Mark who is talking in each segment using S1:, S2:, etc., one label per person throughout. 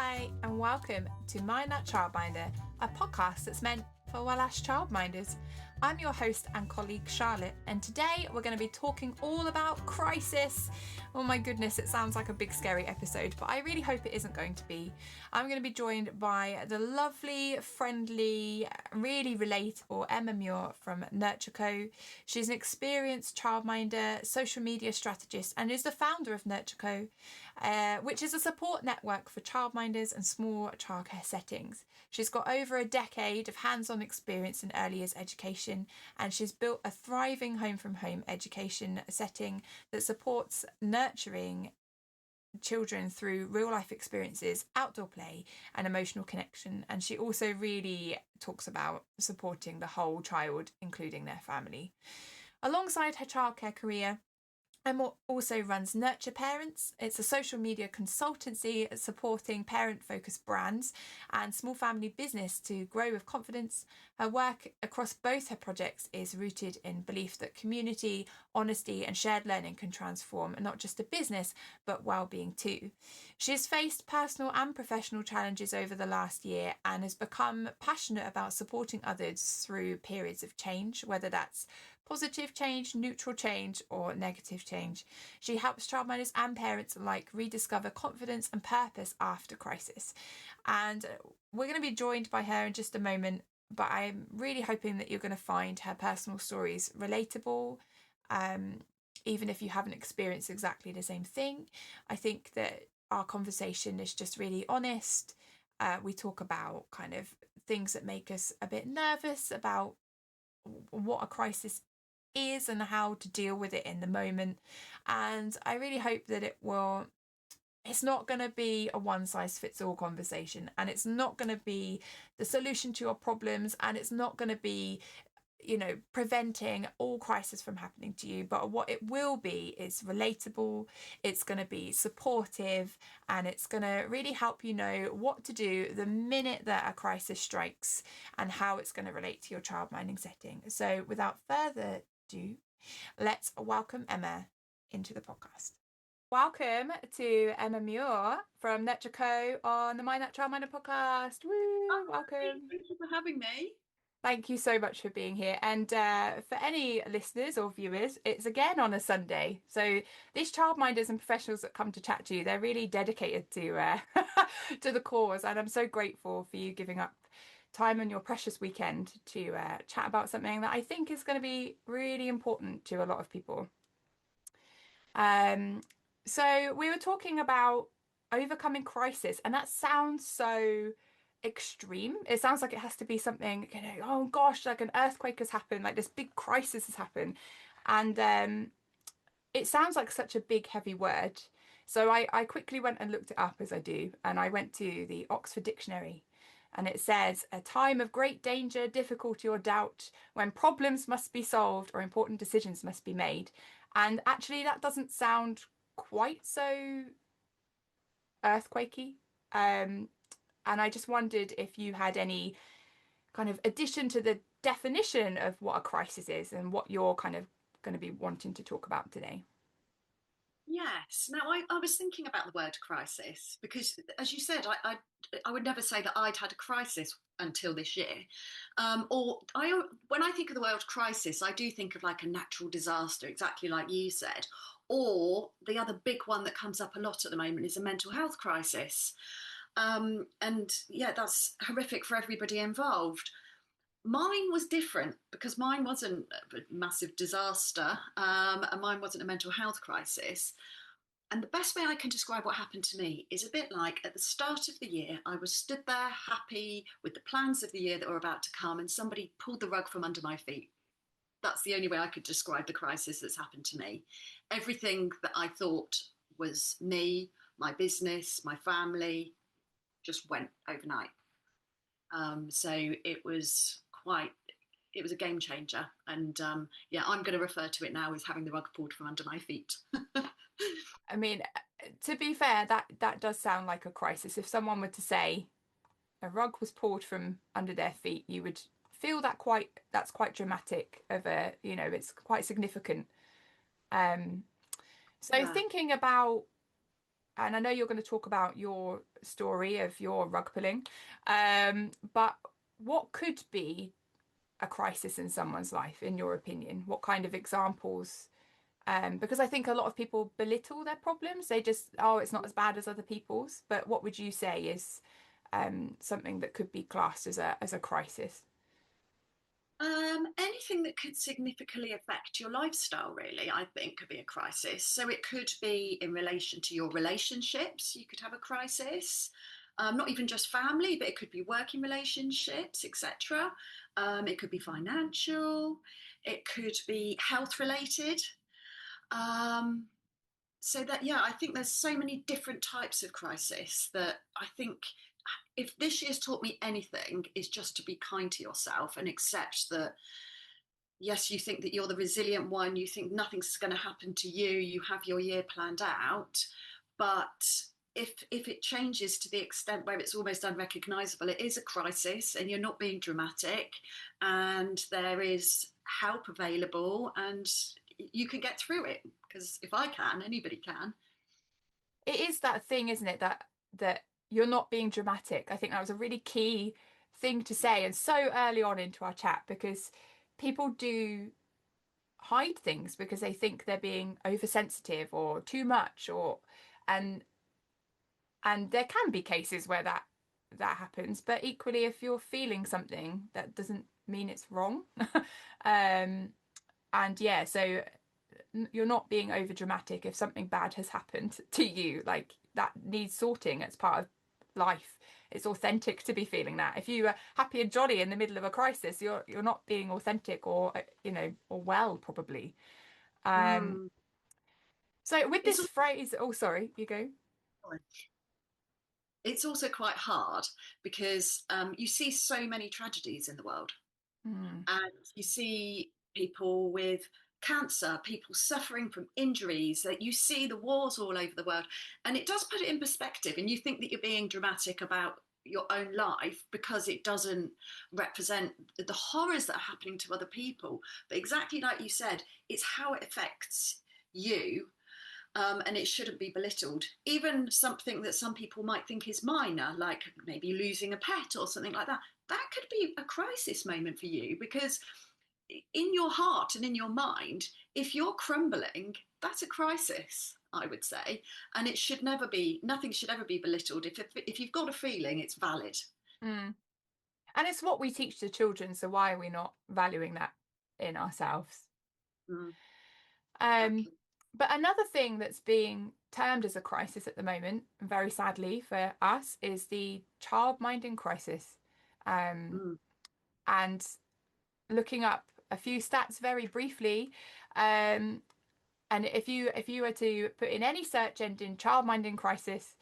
S1: Hi, and welcome to Mind That Childminder, a podcast that's meant for well-ass childminders. I'm your host and colleague Charlotte, and today we're going to be talking all about crisis. Oh my goodness, it sounds like a big scary episode, but I really hope it isn't going to be. I'm going to be joined by the lovely, friendly, really relatable Emma Muir from Nurture Co. She's an experienced childminder, social media strategist, and is the founder of Nurture Co., which is a support network for childminders and small childcare settings. She's got over a decade of hands-on experience in early years education, and she's built a thriving home-from-home education setting that supports nurturing children through real-life experiences, outdoor play, and emotional connection. And she also really talks about supporting the whole child, including their family. Alongside her childcare career, Emma also runs Nurture Parents. It's a social media consultancy supporting parent-focused brands and small family business to grow with confidence. Her work across both her projects is rooted in belief that community, honesty, and shared learning can transform not just a business, but well-being too. She has faced personal and professional challenges over the last year and has become passionate about supporting others through periods of change, whether that's positive change, neutral change, or negative change. She helps childminders and parents alike rediscover confidence and purpose after crisis. And we're going to be joined by her in just a moment, but I'm really hoping that you're going to find her personal stories relatable, even if you haven't experienced exactly the same thing. I think that our conversation is just really honest. We talk about kind of things that make us a bit nervous about what a crisis is and how to deal with it in the moment. And I really hope that it's not going to be a one size fits all conversation, and it's not going to be the solution to your problems, and it's not going to be preventing all crisis from happening to you. But what it will be is relatable, it's going to be supportive, and it's going to really help you know what to do the minute that a crisis strikes and how it's going to relate to your childminding setting. So without further ado, let's welcome Emma into the podcast. Welcome to Emma Muir from Nurture Co. on the Mind That Childminder podcast. Woo!
S2: Oh,
S1: welcome.
S2: Thank you for having me.
S1: Thank you so much for being here. And for any listeners or viewers, it's again on a Sunday. So these childminders and professionals that come to chat to you, they're really dedicated to to the cause. And I'm so grateful for you giving up time on your precious weekend to chat about something that I think is going to be really important to a lot of people. So we were talking about overcoming crisis, and that sounds so extreme. It sounds like it has to be something, oh gosh, like an earthquake has happened, like this big crisis has happened. And it sounds like such a big, heavy word. So I quickly went and looked it up, as I do, and I went to the Oxford Dictionary. And it says, a time of great danger, difficulty, or doubt, when problems must be solved or important decisions must be made. And actually, that doesn't sound quite so earthquakey. And I just wondered if you had any kind of addition to the definition of what a crisis is and what you're kind of going to be wanting to talk about today.
S2: Yes. Now, I was thinking about the word crisis because, as you said, I would never say that I'd had a crisis until this year. When I think of the word crisis, I do think of like a natural disaster, exactly like you said. Or the other big one that comes up a lot at the moment is a mental health crisis. And yeah, that's horrific for everybody involved. Mine was different because mine wasn't a massive disaster, and mine wasn't a mental health crisis. And the best way I can describe what happened to me is a bit like at the start of the year, I was stood there happy with the plans of the year that were about to come, and somebody pulled the rug from under my feet. That's the only way I could describe the crisis that's happened to me. Everything that I thought was me, my business, my family, just went overnight. So it was a game changer. And yeah, I'm going to refer to it now as having the rug pulled from under my feet.
S1: I mean, to be fair, that does sound like a crisis. If someone were to say a rug was pulled from under their feet, you would feel that's quite dramatic of it's quite significant. So
S2: Yeah.
S1: thinking about and I know you're going to talk about your story of your rug pulling, but what could be a crisis in someone's life, in your opinion? What kind of examples? Because I think a lot of people belittle their problems. They just, oh, it's not as bad as other people's. But what would you say is something that could be classed as a crisis?
S2: Anything that could significantly affect your lifestyle, really, I think could be a crisis. So it could be in relation to your relationships, you could have a crisis. Not even just family, but it could be working relationships, etc. It could be financial, it could be health related. Um, so that, yeah, I think there's so many different types of crisis that I think if this year's taught me anything is just to be kind to yourself and accept that yes, you think that you're the resilient one, you think nothing's going to happen to you, you have your year planned out, but if it changes to the extent where it's almost unrecognizable, it is a crisis and you're not being dramatic and there is help available and you can get through it, because if I can, anybody can.
S1: It is that thing, isn't it? That you're not being dramatic. I think that was a really key thing to say, and so early on into our chat, because people do hide things because they think they're being oversensitive or too much, or and and there can be cases where that happens, but equally if you're feeling something, that doesn't mean it's wrong. um and yeah, so you're not being over dramatic if something bad has happened to you, like that needs sorting. It's part of life. It's authentic to be feeling that. If you are happy and jolly in the middle of a crisis, you're not being authentic, or or well, probably. um
S2: Mm.
S1: so with
S2: It's
S1: this
S2: also,
S1: phrase, oh sorry, you go.
S2: it's also quite hard because you see so many tragedies in the world.
S1: Mm,
S2: And you see people with cancer, people suffering from injuries, that you see the wars all over the world. And it does put it in perspective. And you think that you're being dramatic about your own life because it doesn't represent the horrors that are happening to other people. But exactly like you said, it's how it affects you, and it shouldn't be belittled. Even something that some people might think is minor, like maybe losing a pet or something like that, that could be a crisis moment for you because in your heart and in your mind, if you're crumbling, that's a crisis, I would say. And it should never be, nothing should ever be belittled. If you've got a feeling, it's valid.
S1: mm. And it's what we teach the children, so why are we not valuing that in ourselves?
S2: Mm,
S1: um
S2: exactly.
S1: but another thing that's being termed as a crisis at the moment, very sadly for us, is the child-minding crisis. um
S2: Mm,
S1: and looking up a few stats very briefly, um, and if you were to put in any search engine child-minding crisis,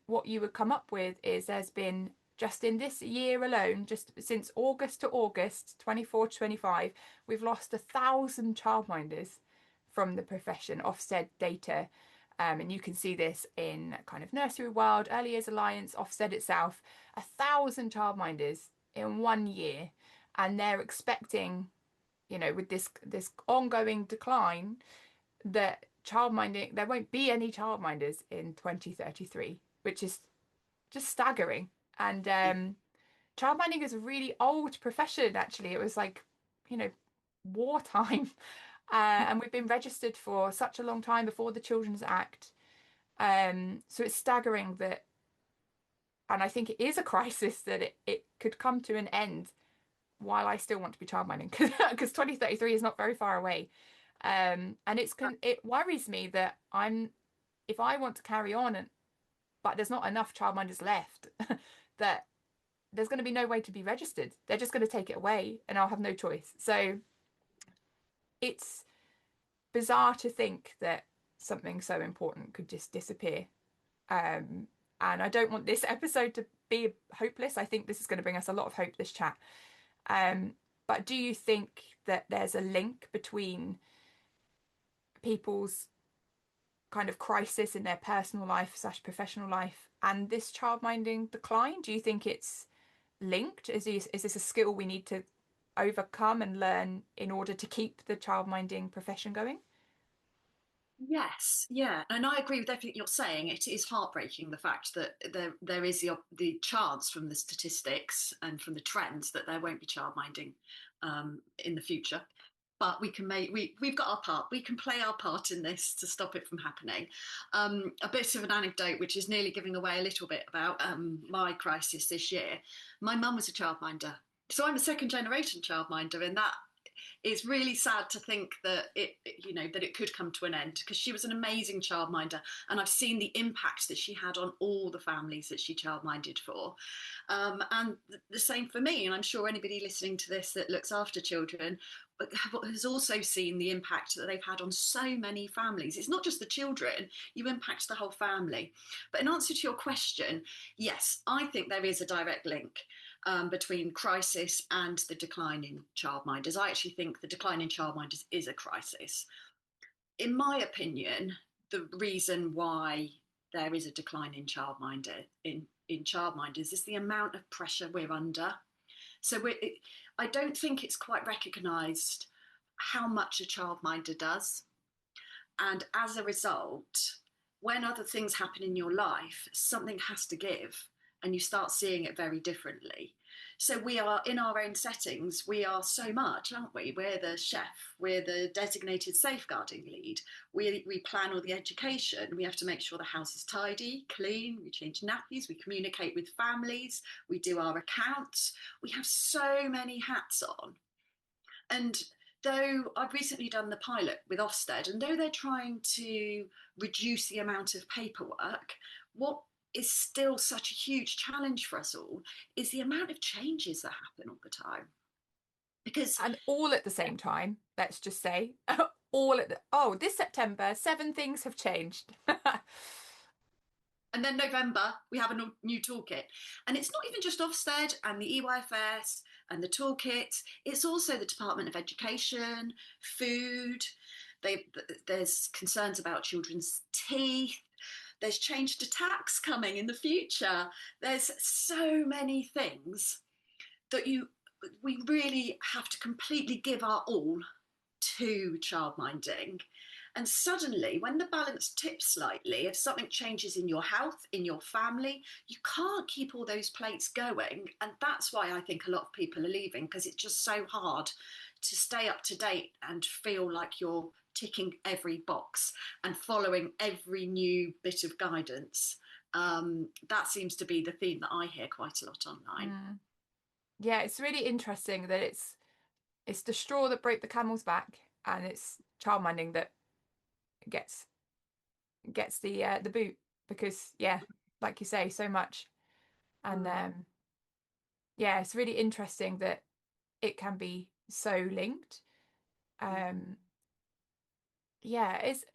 S1: what you would come up with is there's been, just in this year alone, just since August to August 24 to 25, we've lost 1,000 childminders from the profession, Ofsted data. And you can see this in kind of Nursery World, Early Years Alliance, Ofsted itself, 1,000 childminders in 1 year. And they're expecting, with this ongoing decline, that childminding, there won't be any childminders in 2033, which is just staggering. And
S2: yeah.
S1: childminding is a really old profession, actually. It was like, you know, wartime. And we've been registered for such a long time before the Children's Act. So it's staggering that, and I think it is a crisis that it could come to an end while I still want to be childminding, because 2033 is not very far away. And it worries me that if I want to carry on, but there's not enough childminders left, that there's going to be no way to be registered. They're just going to take it away, and I'll have no choice. So it's bizarre to think that something so important could just disappear. Um, and I don't want this episode to be hopeless. I think this is going to bring us a lot of hope, this chat. Um, but do you think that there's a link between people's kind of crisis in their personal life / professional life and this childminding decline? Do you think it's linked? Is this a skill we need to overcome and learn in order to keep the childminding profession going?
S2: Yes, yeah, and I agree with everything you're saying. It is heartbreaking the fact that there is the chance from the statistics and from the trends that there won't be childminding in the future. But we've got our part. We can play our part in this to stop it from happening. A bit of an anecdote, which is nearly giving away a little bit about my crisis this year. My mum was a childminder, so I'm a second generation childminder, and that it's really sad to think that it could come to an end, because she was an amazing childminder, and I've seen the impact that she had on all the families that she childminded for. And the same for me, and I'm sure anybody listening to this that looks after children has also seen the impact that they've had on so many families. It's not just the children, you impact the whole family. But in answer to your question, yes, I think there is a direct link between crisis and the decline in childminders. I actually think the decline in childminders is a crisis. In my opinion, the reason why there is a decline in childminders is the amount of pressure we're under. So I don't think it's quite recognised how much a childminder does. And as a result, when other things happen in your life, something has to give, and you start seeing it very differently. So we are in our own settings, we are so much, aren't we? We're the chef, we're the designated safeguarding lead, we plan all the education, we have to make sure the house is tidy, clean, we change nappies, we communicate with families, we do our accounts. We have so many hats on. And though I've recently done the pilot with Ofsted, and though they're trying to reduce the amount of paperwork, what is still such a huge challenge for us all is the amount of changes that happen all the time. Because
S1: And all at the same time, let's just say, all at this September, 7 things have changed.
S2: and then November, we have a new toolkit. And it's not even just Ofsted and the EYFS and the toolkit, it's also the Department of Education, food. There's concerns about children's teeth. There's change to tax coming in the future. There's so many things that we really have to completely give our all to childminding. And suddenly, when the balance tips slightly, if something changes in your health, in your family, you can't keep all those plates going. And that's why I think a lot of people are leaving, because it's just so hard to stay up to date and feel like you're ticking every box and following every new bit of guidance. That seems to be the theme that I hear quite a lot online.
S1: Mm. Yeah, it's really interesting that it's the straw that broke the camel's back, and it's childminding that gets the boot, because yeah, like you say, so much. And yeah, it's really interesting that it can be so linked. Yeah, is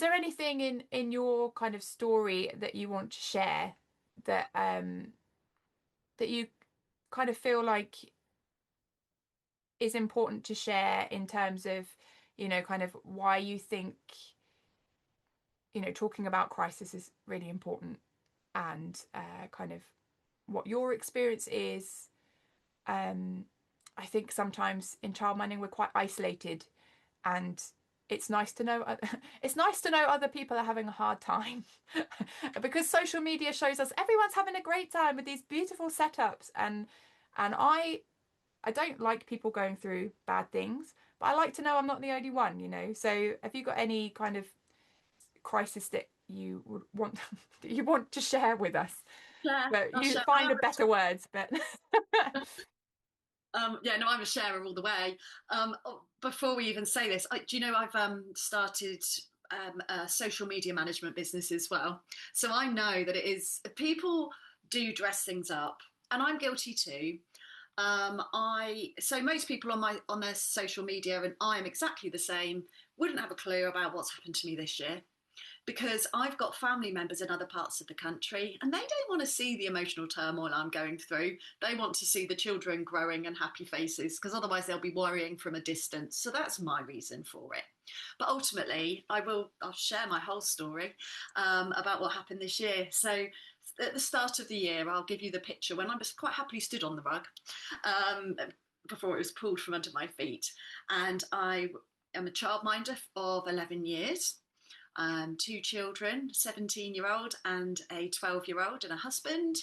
S1: there anything in your kind of story that you want to share that that you kind of feel like is important to share, in terms of, kind of why you think, talking about crisis is really important, and kind of what your experience is? I think sometimes in childminding we're quite isolated, and it's nice to know it's nice to know other people are having a hard time, because social media shows us everyone's having a great time with these beautiful setups, and I don't like people going through bad things, but I like to know I'm not the only one. So have you got any kind of crisis that you would want that you want to share with us?
S2: Yeah,
S1: But
S2: I'll
S1: you
S2: share.
S1: find a better words, but
S2: Yeah, no, I'm a sharer all the way. Before we even say this, do you know I've started a social media management business as well. So I know that it is, people do dress things up, and I'm guilty too. So most people on their social media, and I am exactly the same, wouldn't have a clue about what's happened to me this year, because I've got family members in other parts of the country, and they don't want to see the emotional turmoil I'm going through. They want to see the children growing and happy faces, because otherwise they'll be worrying from a distance. So that's my reason for it. But ultimately, I'll share my whole story about what happened this year. So at the start of the year, I'll give you the picture when I was quite happily stood on the rug before it was pulled from under my feet. And I am a childminder of 11 years. two children, a 17-year-old and a 12-year-old, and a husband,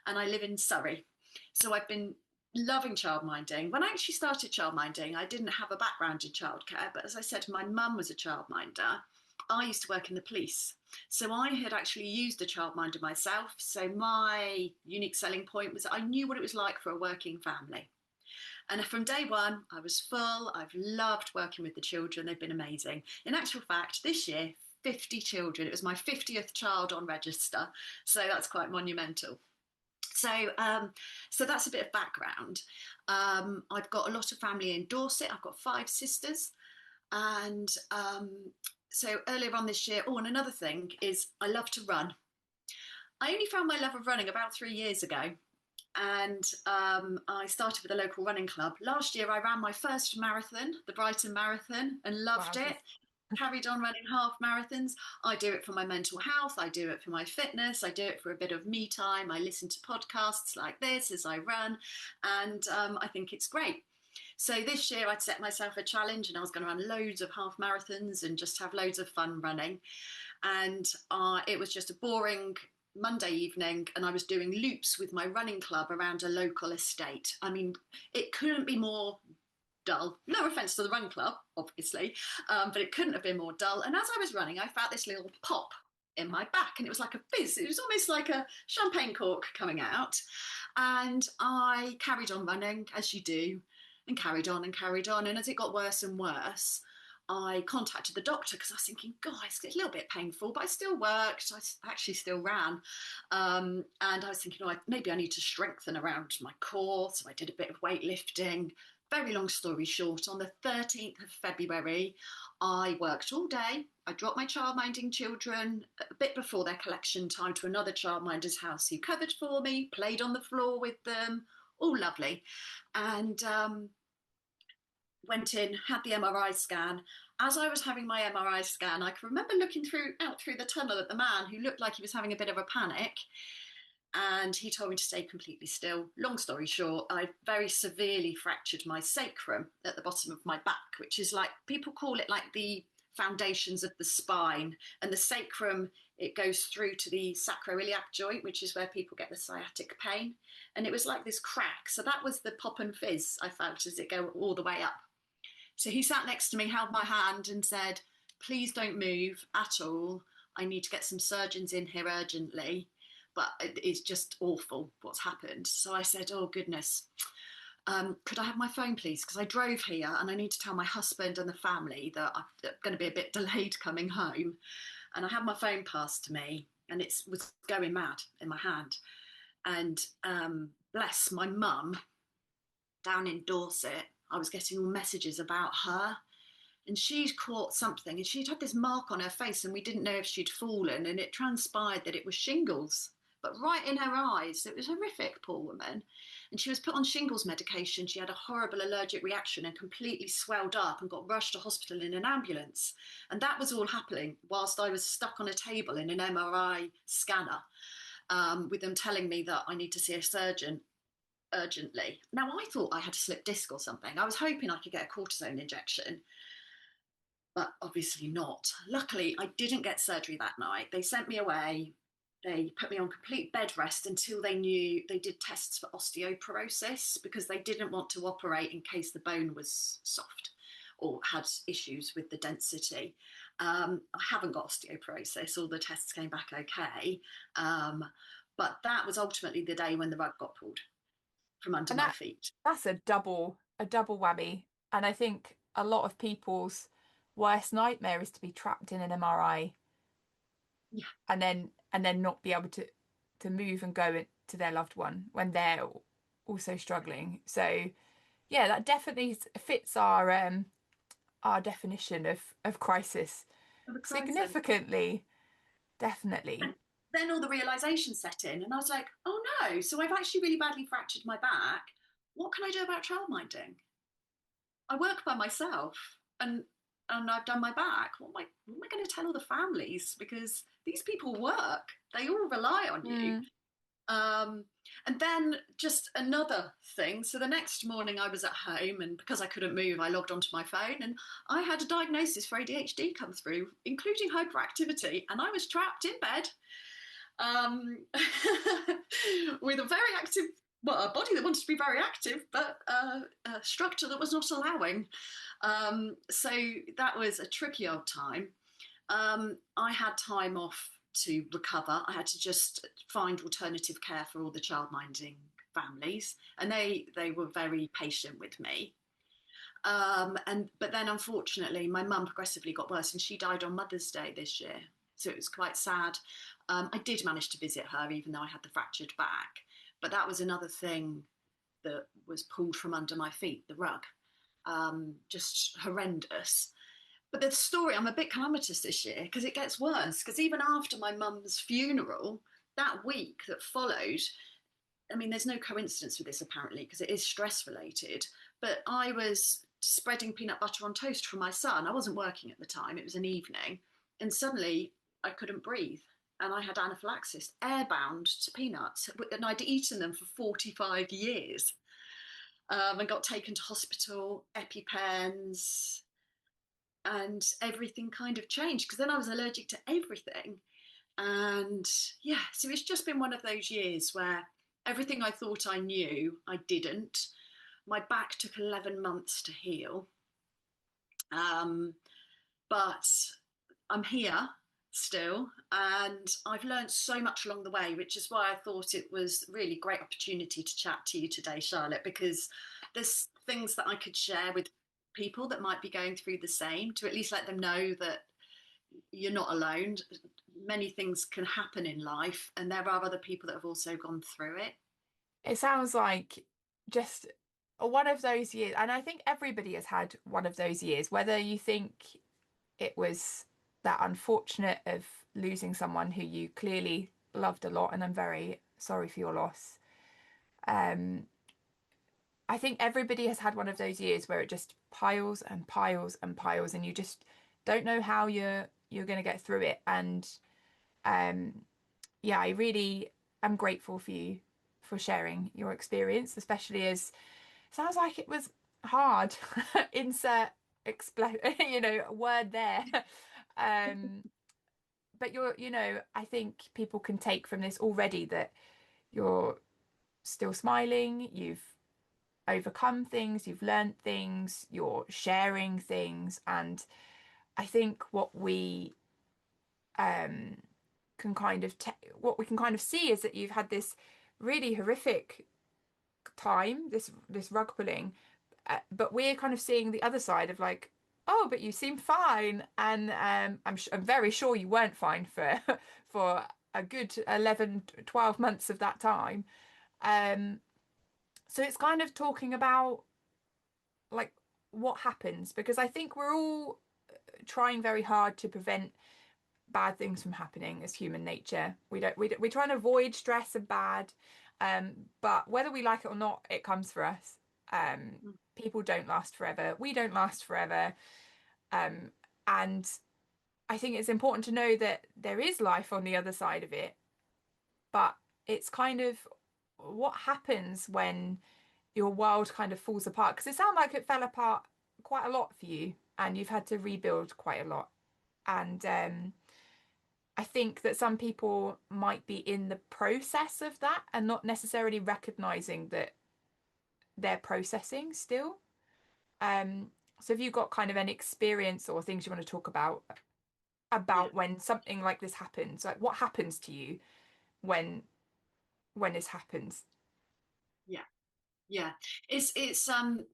S2: and I live in Surrey. So I've been loving childminding. When I actually started childminding, I didn't have a background in childcare, but as I said, my mum was a childminder. I used to work in the police. So I had actually used a childminder myself. So my unique selling point was I knew what it was like for a working family. And from day one, I was full. I've loved working with the children. They've been amazing. In actual fact, this year, 50 children. It was my 50th child on register. So that's quite monumental. So that's a bit of background. I've got a lot of family in Dorset. I've got 5 sisters. And so earlier on this year, and another thing is I love to run. I only found my love of running about 3 years ago. And I started with a local running club. Last year, I ran my first marathon, the Brighton Marathon, and loved
S1: Wow.
S2: it. Carried on running half marathons. I do it for my mental health. I do it for my fitness. I do it for a bit of me time. I listen to podcasts like this as I run. And I think it's great. So this year I'd set myself a challenge and I was going to run loads of half marathons and just have loads of fun running. And it was just a boring Monday evening and I was doing loops with my running club around a local estate. I mean, it couldn't be more dull. No offence to the run club, obviously, but it couldn't have been more dull. And as I was running, I felt this little pop in my back and it was like a fizz. It was almost like a champagne cork coming out. And I carried on running, as you do, and carried on and carried on. And as it got worse and worse, I contacted the doctor because I was thinking, God, it's a little bit painful, but I still worked. I actually still ran. And I was thinking, oh, maybe I need to strengthen around my core. So I did a bit of weightlifting. Very long story short, on the 13th of February, I worked all day. I dropped my childminding children a bit before their collection time to another childminder's house who covered for me, played on the floor with them, all lovely. And went in, had the MRI scan. As I was having my MRI scan, I can remember looking out through the tunnel at the man who looked like he was having a bit of a panic. And he told me to stay completely still. Long story short, I very severely fractured my sacrum at the bottom of my back, which is like, people call it like the foundations of the spine. And the sacrum, it goes through to the sacroiliac joint, which is where people get the sciatic pain. And it was like this crack. So that was the pop and fizz I felt as it go all the way up. So he sat next to me, held my hand and said, please don't move at all. I need to get some surgeons in here urgently. But it's just awful what's happened. So I said, oh, goodness, could I have my phone, please? Because I drove here and I need to tell my husband and the family that I'm going to be a bit delayed coming home. And I had my phone passed to me and it was going mad in my hand. And bless my mum down in Dorset, I was getting all messages about her. And she'd caught something and she'd had this mark on her face and we didn't know if she'd fallen. And it transpired that it was shingles, but right in her eyes. It was horrific, poor woman. And she was put on shingles medication. She had a horrible allergic reaction and completely swelled up and got rushed to hospital in an ambulance. And that was all happening whilst I was stuck on a table in an MRI scanner with them telling me that I need to see a surgeon urgently. Now, I thought I had a slipped disc or something. I was hoping I could get a cortisone injection, but obviously not. Luckily, I didn't get surgery that night. They sent me away. They put me on complete bed rest until they knew. They did tests for osteoporosis because they didn't want to operate in case the bone was soft or had issues with the density. I haven't got osteoporosis. All the tests came back okay. But that was ultimately the day when the rug got pulled from under
S1: And
S2: my feet.
S1: that's a double whammy. And I think a lot of people's worst nightmare is to be trapped in an MRI
S2: Yeah.
S1: and then not be able to move and go to their loved one when they're also struggling. So yeah, that definitely fits our definition of crisis
S2: Of a crisis.
S1: significantly, definitely.
S2: And then all the realization set in, and I was like, oh no, so I've actually really badly fractured my back. What can I do about childminding? I work by myself and I've done my back. What am I going to tell all the families? Because these people work, they all rely on you.
S1: Mm.
S2: And then just another thing. So the next morning I was at home, and because I couldn't move, I logged onto my phone and I had a diagnosis for ADHD come through, including hyperactivity. And I was trapped in bed um, with a very active, well, a body that wanted to be very active, but a structure that was not allowing. So that was a tricky old time. I had time off to recover. I had to just find alternative care for all the childminding families, and they were very patient with me. But then unfortunately, my mum progressively got worse, and she died on Mother's Day this year. So it was quite sad. I did manage to visit her, even though I had the fractured back. But that was another thing that was pulled from under my feet, the rug. Just horrendous. But the story, I'm a bit calamitous this year because it gets worse. Because even after my mum's funeral, that week that followed, I mean, there's no coincidence with this apparently because it is stress related. But I was spreading peanut butter on toast for my son. I wasn't working at the time, it was an evening. And suddenly I couldn't breathe. And I had anaphylaxis, airbound to peanuts. And I'd eaten them for 45 years and got taken to hospital, EpiPens, and everything kind of changed because then I was allergic to everything. And yeah, so it's just been one of those years where everything I thought I knew, I didn't. My back took 11 months to heal. But I'm here still, and I've learned so much along the way, which is why I thought it was really great opportunity to chat to you today, Charlotte, because there's things that I could share with people that might be going through the same, to at least let them know that you're not alone. Many things can happen in life, and there are other people that have also gone through it.
S1: It sounds like just one of those years, and I think everybody has had one of those years, whether you think it was that unfortunate of losing someone who you clearly loved a lot, and I'm very sorry for your loss. Um, I think everybody has had one of those years where it just piles and piles and piles, and you just don't know how you're going to get through it. And um, yeah, I really am grateful for you for sharing your experience, especially as it sounds like it was hard. Insert explain, word there. Um, but I think people can take from this already that you're still smiling, you've overcome things, you've learned things, you're sharing things, and I think um what we can kind of see is that you've had this really horrific time, this rug pulling, but we're kind of seeing the other side of like, oh, but you seem fine, and I'm very sure you weren't fine for for a good 11, 12 months of that time. Um, so it's kind of talking about like what happens, because I think we're all trying very hard to prevent bad things from happening as human nature. We're trying to avoid stress and bad, but whether we like it or not, it comes for us. Um, People don't last forever. We don't last forever. Um, and I think it's important to know that there is life on the other side of it, but it's kind of what happens when your world kind of falls apart. Because it sounds like it fell apart quite a lot for you, and you've had to rebuild quite a lot. And I think that some people might be in the process of that and not necessarily recognizing that they're processing still. Um, so have you got kind of an experience or things you want to talk
S2: Yeah,
S1: about when something like this happens? Like what happens to you when this happens?
S2: yeah. Yeah, it's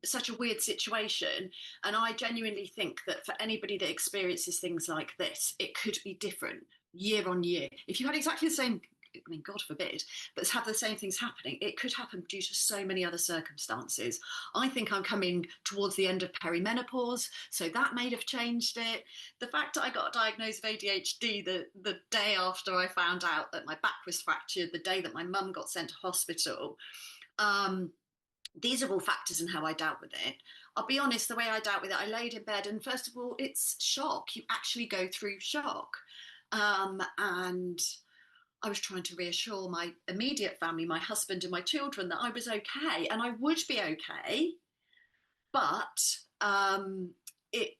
S2: such a weird situation, and I genuinely think that for anybody that experiences things like this, it could be different year on year. If you had exactly the same, I mean, God forbid, but have the same things happening, it could happen due to so many other circumstances. I think I'm coming towards the end of perimenopause, so that may have changed it. The fact that I got diagnosed with ADHD the day after I found out that my back was fractured, the day that my mum got sent to hospital. These are all factors in how I dealt with it. I'll be honest, the way I dealt with it, I laid in bed, and first of all, it's shock. You actually go through shock. And I was trying to reassure my immediate family, my husband and my children, that I was okay and I would be okay. But it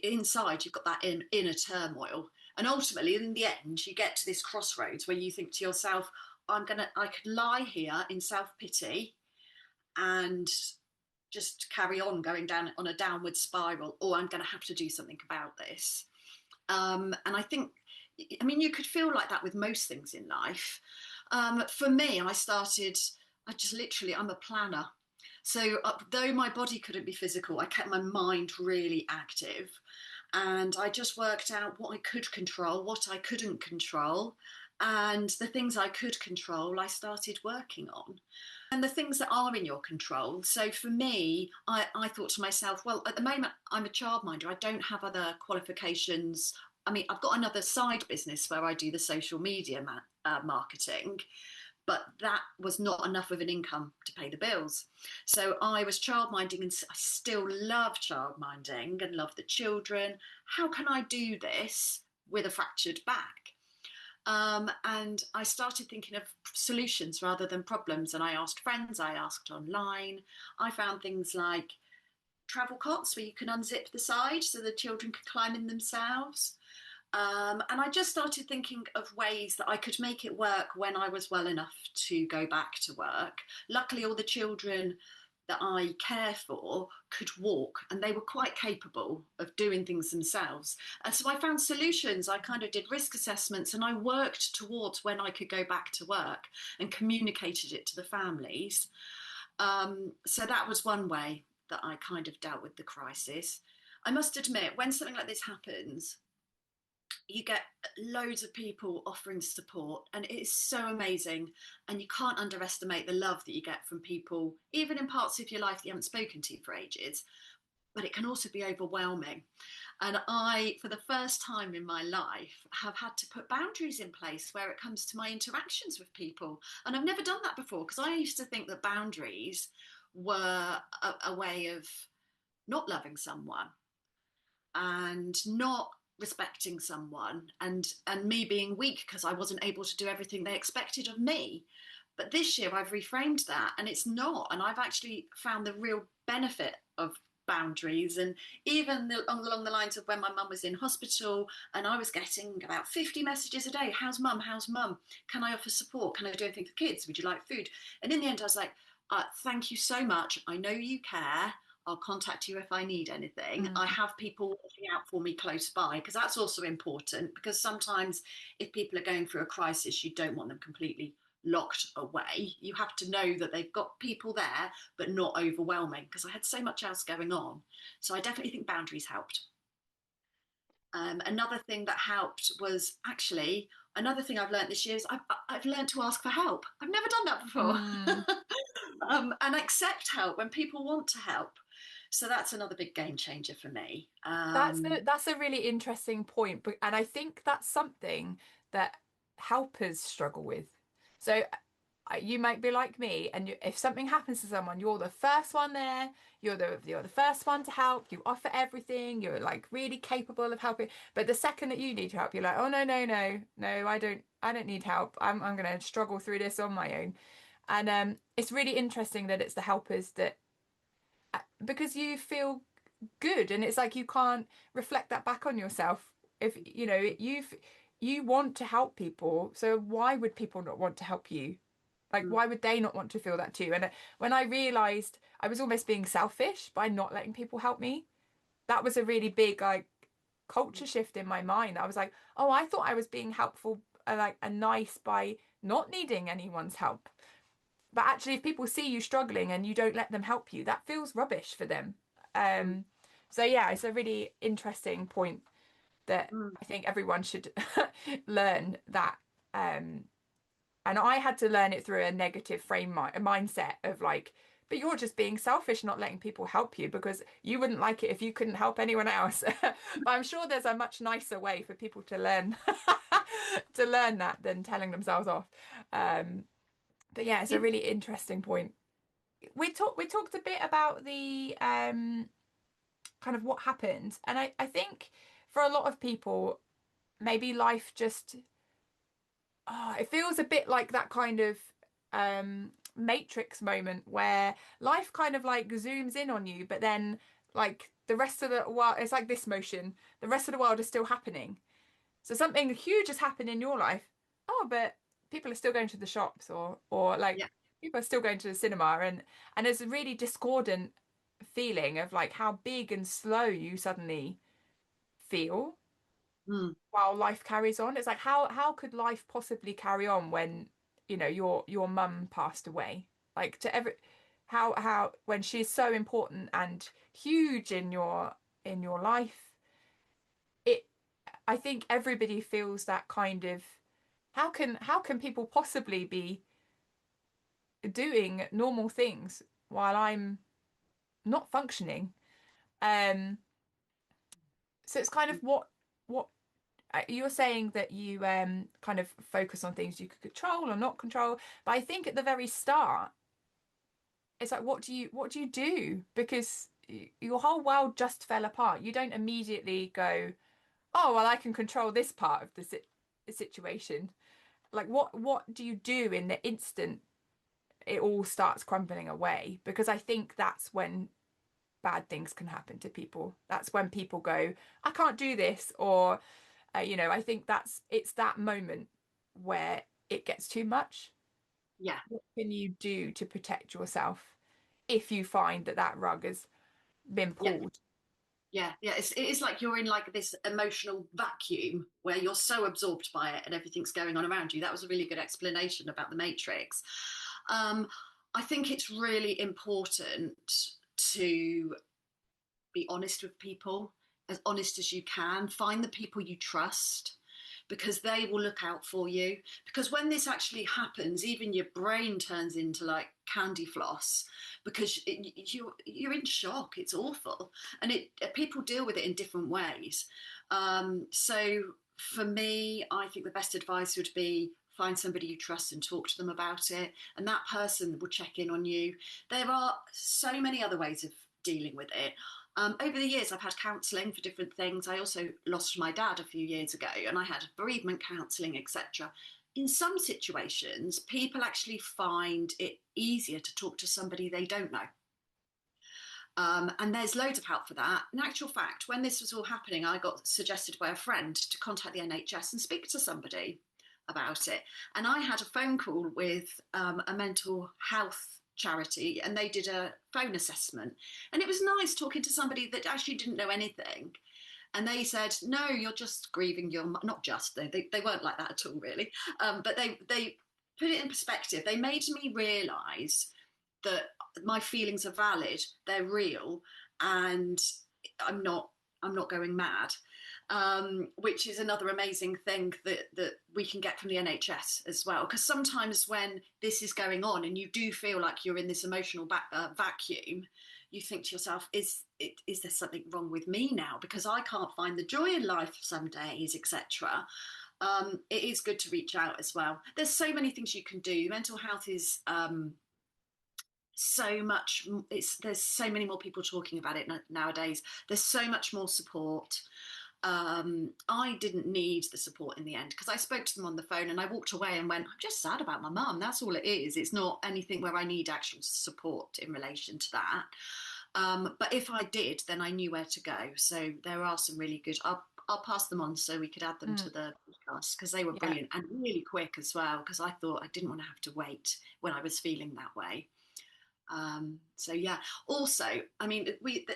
S2: inside you've got that inner turmoil, and ultimately in the end you get to this crossroads where you think to yourself, I could lie here in self-pity and just carry on going down on a downward spiral, or I'm going to have to do something about this. And I think, I mean, you could feel like that with most things in life. For me, I just literally, I'm a planner. So, though my body couldn't be physical, I kept my mind really active. And I just worked out what I could control, what I couldn't control. And the things I could control, I started working on. And the things that are in your control. So for me, I thought to myself, well, at the moment, I'm a childminder. I don't have other qualifications. I mean, I've got another side business where I do the social media marketing, but that was not enough of an income to pay the bills. So I was childminding, and I still love childminding and love the children. How can I do this with a fractured back? And I started thinking of solutions rather than problems. And I asked friends, I asked online. I found things like travel cots where you can unzip the side so the children could climb in themselves. And I just started thinking of ways that I could make it work when I was well enough to go back to work. Luckily, all the children that I care for could walk, and they were quite capable of doing things themselves. And so I found solutions. I kind of did risk assessments, and I worked towards when I could go back to work and communicated it to the families. So that was one way that I kind of dealt with the crisis. I must admit, when something like this happens, you get loads of people offering support, and it is so amazing. And you can't underestimate the love that you get from people, even in parts of your life that you haven't spoken to for ages. But it can also be overwhelming. And I, for the first time in my life, have had to put boundaries in place where it comes to my interactions with people. And I've never done that before, because I used to think that boundaries were a way of not loving someone and not respecting someone, and me being weak because I wasn't able to do everything they expected of me. But this year I've reframed that, and it's not. And I've actually found the real benefit of boundaries. And even along the lines of when my mum was in hospital, and I was getting about 50 messages a day: how's mum, how's mum, can I offer support, can I do anything for kids, would you like food? And in the end I was like, thank you so much, I know you care, I'll contact you if I need anything.
S1: Mm.
S2: I have people looking out for me close by, because that's also important. Because sometimes if people are going through a crisis, you don't want them completely locked away. You have to know that they've got people there, but not overwhelming, because I had so much else going on. So I definitely think boundaries helped. Another thing that helped was actually, another thing I've learned this year is I've learned to ask for help. I've never done that
S1: Mm.
S2: before. And accept help when people want to help. So that's another big game changer for me.
S1: That's a really interesting point, and I think that's something that helpers struggle with. So you might be like me, and if something happens to someone, you're the first one there. You're the first one to help. You offer everything. You're like really capable of helping. But the second that you need help, you're like, oh no, no, no, no, I don't need help. I'm gonna struggle through this on my own. And it's really interesting that it's the helpers that, because you feel good, and it's like you can't reflect that back on yourself. If you know you want to help people, so why would people not want to help you? Like,
S2: Mm,
S1: why would they not want to feel that too? And when I realized I was almost being selfish by not letting people help me, that was a really big like culture shift in my mind. I was like, oh, I thought I was being helpful, like and nice by not needing anyone's help. But actually, if people see you struggling and you don't let them help you, that feels rubbish for them.
S2: mm,
S1: So yeah, it's a really interesting point that
S2: mm.
S1: I think everyone should learn that. Um, and I had to learn it through a negative a mindset of like, but you're just being selfish, not letting people help you because you wouldn't like it if you couldn't help anyone else. But I'm sure there's a much nicer way for people to learn to learn that than telling themselves off. Um, but yeah, it's a
S2: It,
S1: really interesting point. We talked a bit about the kind of what happened, and I think for a lot of people maybe life just it feels a bit like that kind of Matrix moment where life kind of like zooms in on you, but then like the rest of the world, it's like this motion. The rest of the world is still happening. So something huge has happened in your life. Oh, but people are still going to the shops, or like
S2: Yeah.
S1: people are still going to the cinema, and there's a really discordant feeling of like how big and slow you suddenly feel
S2: Mm.
S1: while life carries on. It's like how could life possibly carry on when, your mum passed away? Like to ever how when she's so important and huge in your life, it I think everybody feels that kind of how can people possibly be doing normal things while I'm not functioning? Um, so it's kind of what you're saying that you kind of focus on things you could control or not control. But I think at the very start, it's like what do you do? Because your whole world just fell apart. You don't immediately go, oh well, I can control this part of the situation. Like what do you do in the instant it all starts crumbling away? Because I think that's when bad things can happen to people. That's when people go, I can't do this, or I think it's that moment where it gets too much.
S2: Yeah.
S1: What can you do to protect yourself if you find that that rug has been
S2: Yeah.
S1: pulled?
S2: Yeah, yeah, it is like you're in like this emotional vacuum where you're so absorbed by it and everything's going on around you. That was a really good explanation about the Matrix. Um, I think it's really important to be honest with people, as honest as you can. Find the people you trust because they will look out for you. Because when this actually happens, even your brain turns into like candy floss because you're in shock. It's awful, and people deal with it in different ways. So for me, I think the best advice would be find somebody you trust and talk to them about it, and that person will check in on you. There are so many other ways of dealing with it. Over the years, I've had counselling for different things. I also lost my dad a few years ago, and I had bereavement counselling, etc. In some situations, people actually find it easier to talk to somebody they don't know. And there's loads of help for that. In actual fact, when this was all happening, I got suggested by a friend to contact the NHS and speak to somebody about it. And I had a phone call with a mental health charity, and they did a phone assessment. And it was nice talking to somebody that actually didn't know anything. And they said, no, you're just grieving your, not just, they weren't like that at all, really. But they put it in perspective. They made me realise that my feelings are valid, they're real, and I'm not I'm not going mad. Which is another amazing thing that we can get from the NHS as well. Because sometimes when this is going on and you do feel like you're in this emotional vacuum, you think to yourself, is there something wrong with me now? Because I can't find the joy in life some days, etc. It is good to reach out as well. There's so many things you can do. Mental health is so much. There's so many more people talking about it nowadays. There's so much more support. I didn't need the support in the end because I spoke to them on the phone and I walked away and went, I'm just sad about my mum. That's all it is. It's not anything where I need actual support in relation to that. But if I did, then I knew where to go. So there are some really good. I'll pass them on so we could add them
S1: Mm,
S2: to the podcast because they were
S1: yeah.
S2: brilliant and really quick as well. Because I thought I didn't want to have to wait when I was feeling that way. So yeah. Also, I mean, it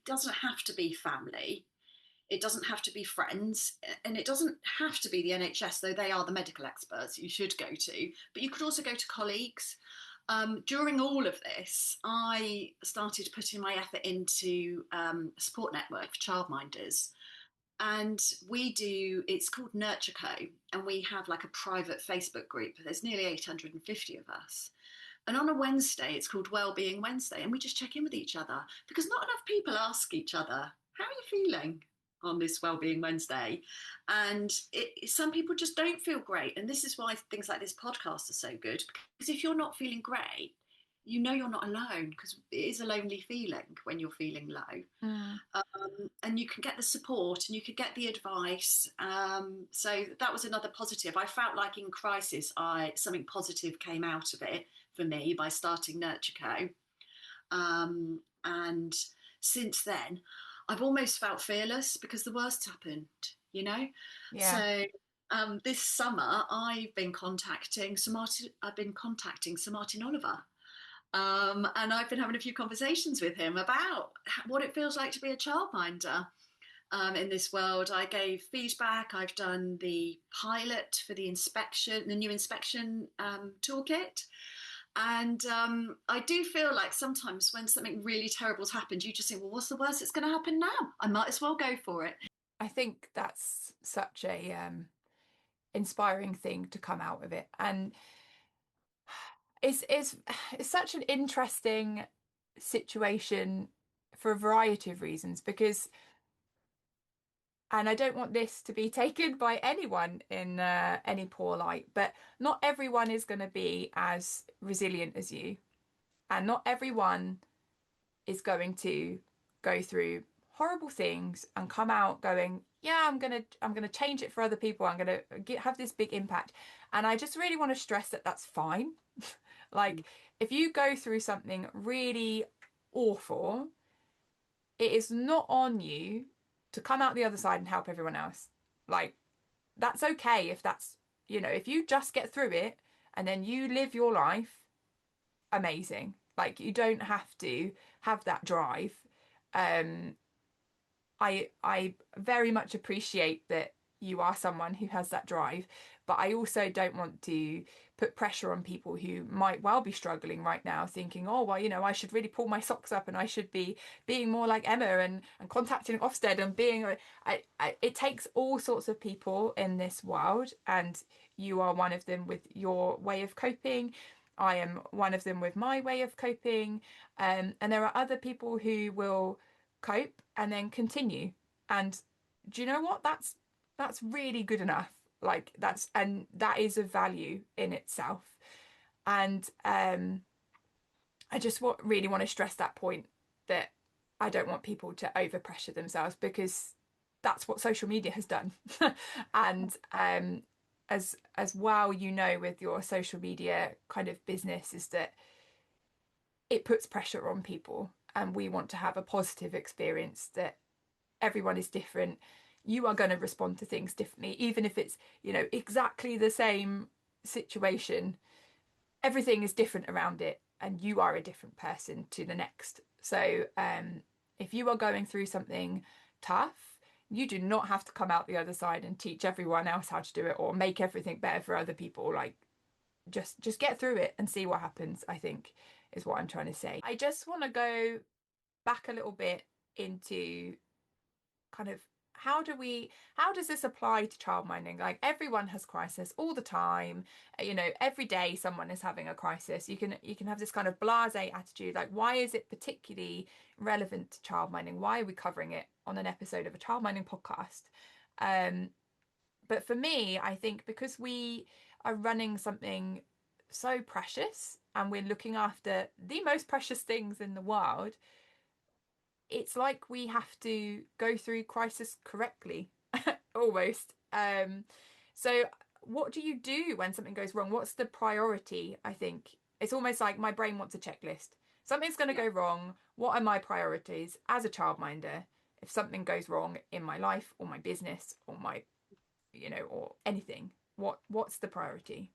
S2: doesn't have to be family. It doesn't have to be friends, and it doesn't have to be the NHS, though they are the medical experts you should go to. But you could also go to colleagues. During all of this, I started putting my effort into a support network for childminders. And it's called Nurture Co. And we have like a private Facebook group. There's nearly 850 of us. And on a Wednesday, it's called Wellbeing Wednesday. And we just check in with each other because not enough people ask each other, how are you feeling on this Wellbeing Wednesday? And some people just don't feel great. And this is why things like this podcast are so good. Because if you're not feeling great, you know you're not alone, because it is a lonely feeling when you're feeling low.
S1: Mm.
S2: And you can get the support and you can get the advice. So that was another positive. I felt like in crisis, something positive came out of it for me by starting Nurture Co. And since then, I've almost felt fearless because the worst happened, you know.
S1: Yeah.
S2: So this summer, I've been contacting Sir Martin Oliver. And I've been having a few conversations with him about what it feels like to be a childminder in this world. I gave feedback. I've done the pilot for the new inspection toolkit. And I do feel like sometimes when something really terrible's happened, you just think, well, what's the worst that's going to happen now? I might as well go for it.
S1: I think that's such a inspiring thing to come out of it. And it's such an interesting situation for a variety of reasons because, and I don't want this to be taken by anyone in any poor light, but not everyone is going to be as resilient as you, and not everyone is going to go through horrible things and come out going, yeah, I'm gonna change it for other people. I'm gonna have this big impact. And I just really want to stress that that's fine. Like if you go through something really awful, it is not on you to come out the other side and help everyone else. Like that's okay if that's, if you just get through it and then you live your life, amazing. Like you don't have to have that drive. Um, I very much appreciate that you are someone who has that drive, but I also don't want to put pressure on people who might well be struggling right now, thinking, oh well, I should really pull my socks up and I should be being more like Emma and contacting Ofsted and being. It takes all sorts of people in this world, and you are one of them with your way of coping. I am one of them with my way of coping, and there are other people who will cope and then continue. And do you know what? That's really good enough. Like that is of value in itself. And I just really want to stress that point that I don't want people to overpressure themselves because that's what social media has done. And as well, with your social media kind of business is that it puts pressure on people, and we want to have a positive experience that everyone is different. You are going to respond to things differently, even if it's, exactly the same situation. Everything is different around it, and you are a different person to the next. So, if you are going through something tough, you do not have to come out the other side and teach everyone else how to do it or make everything better for other people. Like, just get through it and see what happens, I think is what I'm trying to say. I just want to go back a little bit into kind of how does this apply to childminding? Like everyone has crisis all the time. Every day someone is having a crisis. You can have this kind of blasé attitude, like why is it particularly relevant to childminding? Why are we covering it on an episode of a childminding podcast? But for me, I think because we are running something so precious and we're looking after the most precious things in the world, it's like we have to go through crisis correctly, almost. So what do you do when something goes wrong? What's the priority? I think it's almost like my brain wants a checklist. Something's going to
S2: Yeah.
S1: go wrong. What are my priorities as a childminder? If something goes wrong in my life or my business or my, or anything, what's the priority?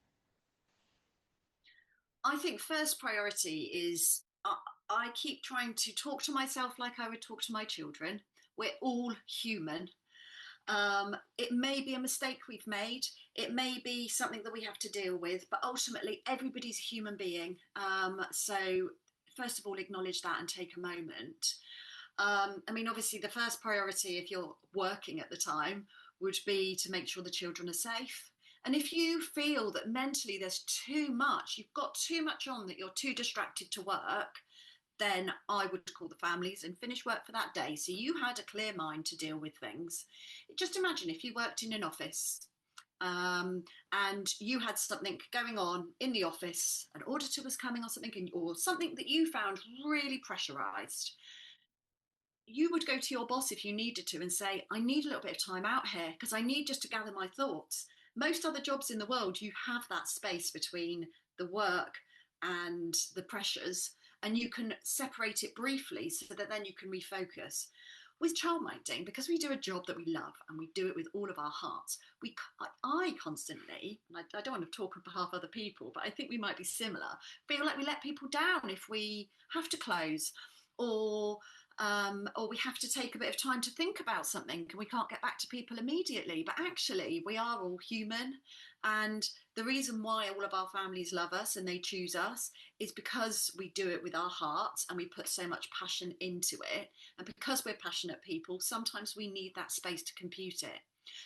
S2: I think first priority is I keep trying to talk to myself like I would talk to my children. We're all human. It may be a mistake we've made. It may be something that we have to deal with, but ultimately, everybody's a human being. So, first of all, acknowledge that and take a moment. I mean, obviously, the first priority, if you're working at the time, would be to make sure the children are safe. And if you feel that mentally there's too much, you've got too much on, that you're too distracted to work, then I would call the families and finish work for that day. So you had a clear mind to deal with things. Just imagine if you worked in an office and you had something going on in the office, an auditor was coming or something, or something that you found really pressurized, you would go to your boss if you needed to and say, I need a little bit of time out here because I need just to gather my thoughts. Most other jobs in the world, you have that space between the work and the pressures, and you can separate it briefly so that then you can refocus. With childminding, because we do a job that we love and we do it with all of our hearts, I constantly, and I don't want to talk on behalf of other people, but I think we might be similar, feel like we let people down if we have to close, or or we have to take a bit of time to think about something and we can't get back to people immediately. But actually, we are all human. And the reason why all of our families love us and they choose us is because we do it with our hearts and we put so much passion into it. And because we're passionate people, sometimes we need that space to compute it.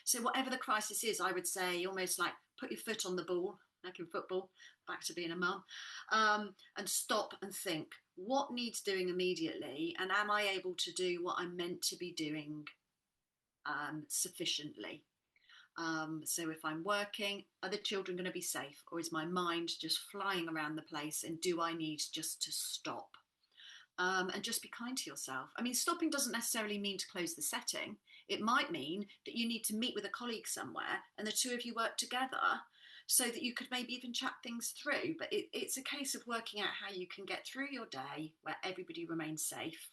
S2: So, whatever the crisis is, I would say almost like put your foot on the ball, like in football, back to being a mum, and stop and think, what needs doing immediately, and am I able to do what I'm meant to be doing sufficiently? So if I'm working, are the children going to be safe, or is my mind just flying around the place, and do I need just to stop? And just be kind to yourself. I mean, stopping doesn't necessarily mean to close the setting. It might mean that you need to meet with a colleague somewhere and the two of you work together so that you could maybe even chat things through. But it's a case of working out how you can get through your day where everybody remains safe,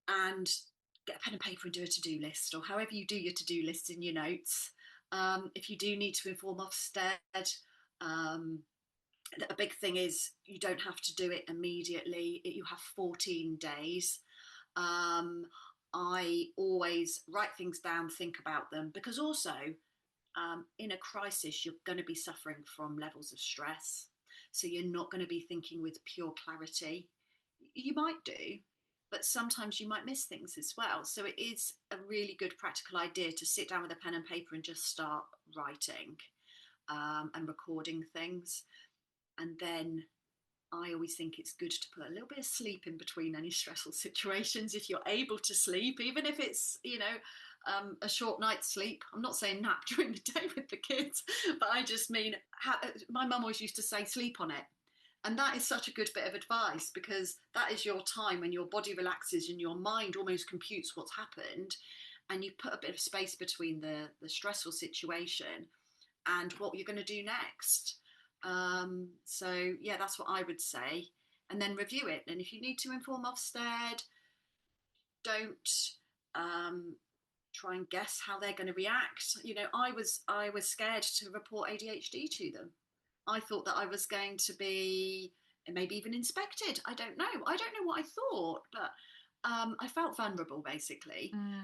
S2: and get a pen and paper and do a to-do list, or however you do your to-do list in your notes. If you do need to inform Ofsted, um, a big thing is you don't have to do it immediately. You have 14 days. I always write things down, think about them, because also in a crisis, you're going to be suffering from levels of stress. So you're not going to be thinking with pure clarity. You might do, but sometimes you might miss things as well. So it is a really good practical idea to sit down with a pen and paper and just start writing and recording things. And then I always think it's good to put a little bit of sleep in between any stressful situations if you're able to sleep, even if it's, a short night's sleep. I'm not saying nap during the day with the kids, but I just mean, my mum always used to say, sleep on it. And that is such a good bit of advice, because that is your time when your body relaxes and your mind almost computes what's happened. And you put a bit of space between the stressful situation and what you're going to do next. So yeah, that's what I would say. And then review it. And if you need to inform Ofsted, don't try and guess how they're going to react. I was scared to report ADHD to them. I thought that I was going to be maybe even inspected. I don't know. I don't know what I thought, but I felt vulnerable basically.
S1: Mm.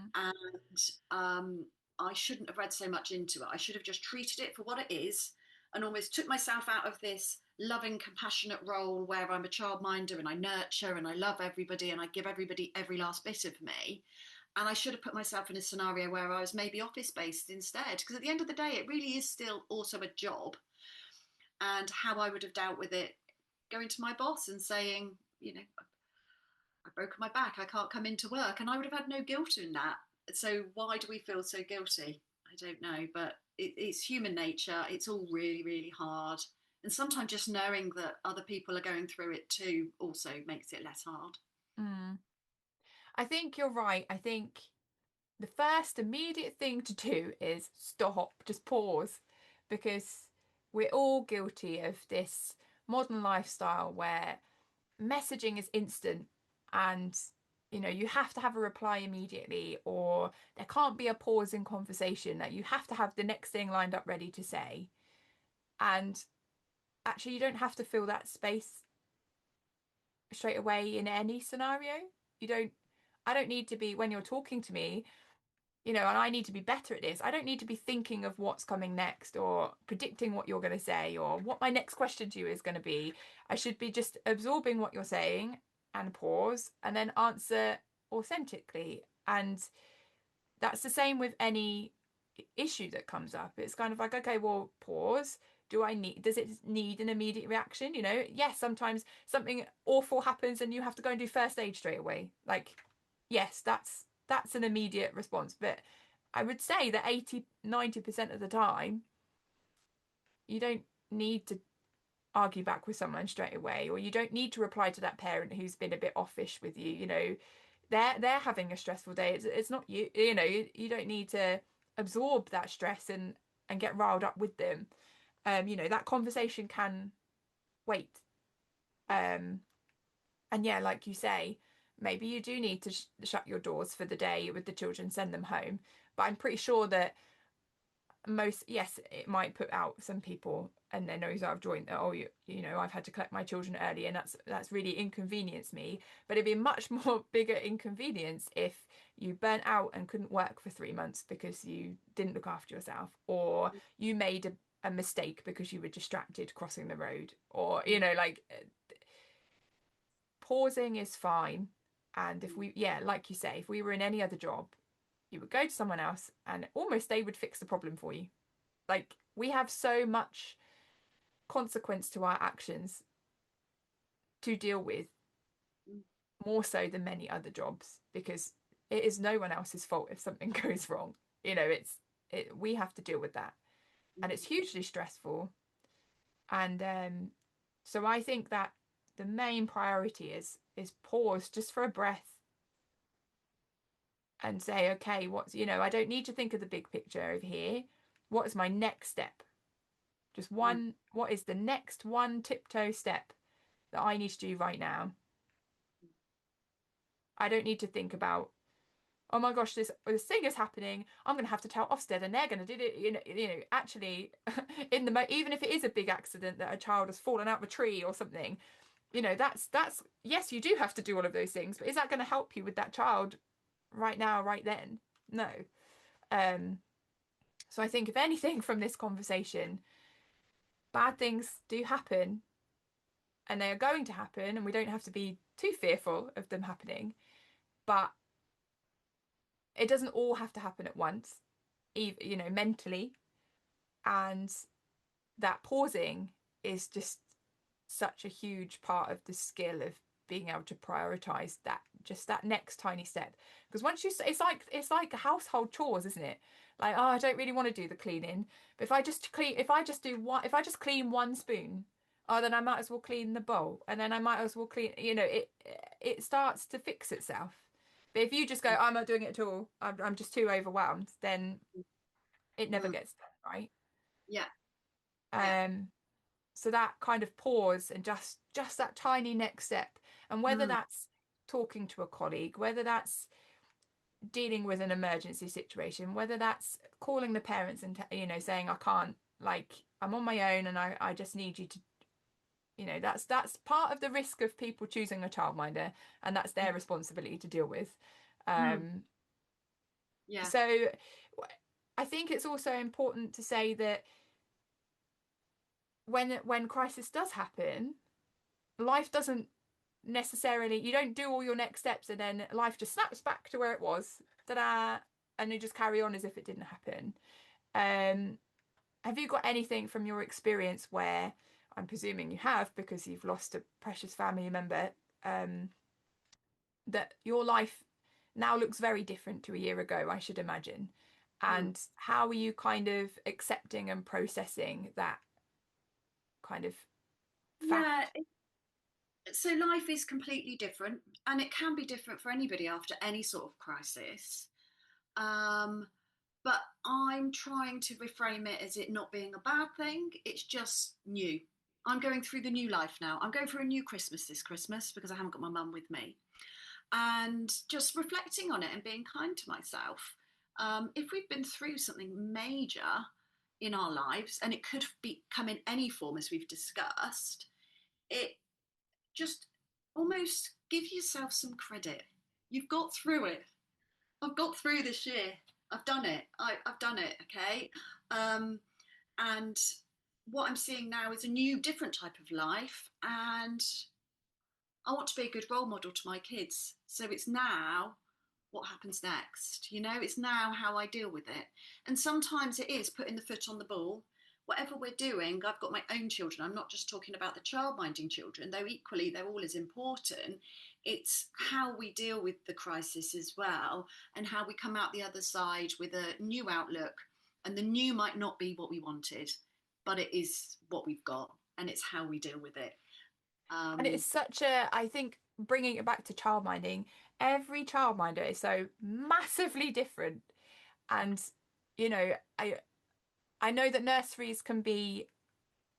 S2: And I shouldn't have read so much into it. I should have just treated it for what it is and almost took myself out of this loving, compassionate role where I'm a childminder and I nurture and I love everybody and I give everybody every last bit of me. And I should have put myself in a scenario where I was maybe office based instead. Because at the end of the day, it really is still also a job. And how I would have dealt with it, going to my boss and saying, I've broken my back, I can't come into work. And I would have had no guilt in that. So why do we feel so guilty? I don't know. But it's human nature. It's all really, really hard. And sometimes just knowing that other people are going through it too also makes it less hard.
S1: Mm. I think you're right. I think the first immediate thing to do is stop, just pause, because we're all guilty of this modern lifestyle where messaging is instant, and you have to have a reply immediately, or there can't be a pause in conversation, that you have to have the next thing lined up ready to say. And actually, you don't have to fill that space straight away in any scenario. You don't I don't need to be, when you're talking to me, and I need to be better at this. I don't need to be thinking of what's coming next or predicting what you're going to say or what my next question to you is going to be. I should be just absorbing what you're saying and pause and then answer authentically. And that's the same with any issue that comes up. It's kind of like, okay, well, pause. Does it need an immediate reaction? Yes, sometimes something awful happens and you have to go and do first aid straight away. Like, yes, that's an immediate response. But I would say that 80-90% of the time, you don't need to argue back with someone straight away, or you don't need to reply to that parent who's been a bit offish with you. You know, they're having a stressful day. It's not you. You know, you don't need to absorb that stress and get riled up with them. You know, that conversation can wait. Um, and yeah, like you say, maybe you do need to shut your doors for the day with the children, send them home. But I'm pretty sure that yes, it might put out some people and their nose out of joint that, oh, you know, I've had to collect my children early and that's really inconvenienced me. But it'd be a much more bigger inconvenience if you burnt out and couldn't work for 3 months because you didn't look after yourself, or you made a mistake because you were distracted crossing the road, or you know, like pausing is fine. And if we, yeah, like you say, if we were in any other job, you would go to someone else and almost they would fix the problem for you. Like we have so much consequence to our actions to deal with, more so than many other jobs, because it is no one else's fault if something goes wrong. You know, we have to deal with that, and it's hugely stressful. And so I think that the main priority is pause just for a breath and say, okay, what's, you know, I don't need to think of the big picture over here. What is my next step? Just one, what is the next one tiptoe step that I need to do right now? I don't need to think about, oh my gosh, this thing is happening. I'm going to have to tell Ofsted, and they're going to do it. You know, actually, even if it is a big accident that a child has fallen out of a tree or something, you know, that's yes, you do have to do all of those things. But is that going to help you with that child right now, right then? No. Um. So I think if anything from this conversation, bad things do happen, and they are going to happen, and we don't have to be too fearful of them happening. But it doesn't all have to happen at once, even, you know, mentally. And that pausing is just such a huge part of the skill of being able to prioritize that, just that next tiny step. Because once you, it's like household chores, isn't it? Like, oh, I don't really want to do the cleaning, but if I just clean one spoon, oh, then I might as well clean the bowl, and then I might as well clean, you know, it starts to fix itself. But if you just go, I'm not doing it at all, I'm just too overwhelmed, then it never gets done, right?
S2: Yeah, yeah.
S1: Um, so that kind of pause and just that tiny next step, and whether that's talking to a colleague, whether that's dealing with an emergency situation, whether that's calling the parents and you know, saying I can't, like I'm on my own and I just need you to, you know, that's part of the risk of people choosing a childminder, and that's their responsibility to deal with. um
S2: Yeah.
S1: so I think it's also important to say that when crisis does happen, life doesn't necessarily, you don't do all your next steps and then life just snaps back to where it was, ta-da, and you just carry on as if it didn't happen. Have you got anything from your experience where, I'm presuming you have because you've lost a precious family member, that your life now looks very different to a year ago, I should imagine, and how are you kind of accepting and processing that kind of
S2: Yeah.
S1: fact?
S2: So life is completely different, and it can be different for anybody after any sort of crisis. Um, but I'm trying to reframe it as it not being a bad thing. It's just new. I'm going through the new life now. I'm going through a new Christmas this Christmas because I haven't got my mum with me. And just reflecting on it and being kind to myself. If we've been through something major in our lives, and it could be come in any form as we've discussed, it just almost give yourself some credit. You've got through it. I've got through this year. I've done it. I've done it. Okay. Um, and what I'm seeing now is a new, different type of life. And I want to be a good role model to my kids. So it's now what happens next. You know, it's now how I deal with it. And sometimes it is putting the foot on the ball. Whatever we're doing, I've got my own children. I'm not just talking about the child minding children, though equally they're all as important. It's how we deal with the crisis as well, and how we come out the other side with a new outlook. And the new might not be what we wanted, but it is what we've got, and it's how we deal with it.
S1: And it's
S2: um,
S1: such a, I think, bringing it back to childminding, every childminder is so massively different. And, you know, I know that nurseries can be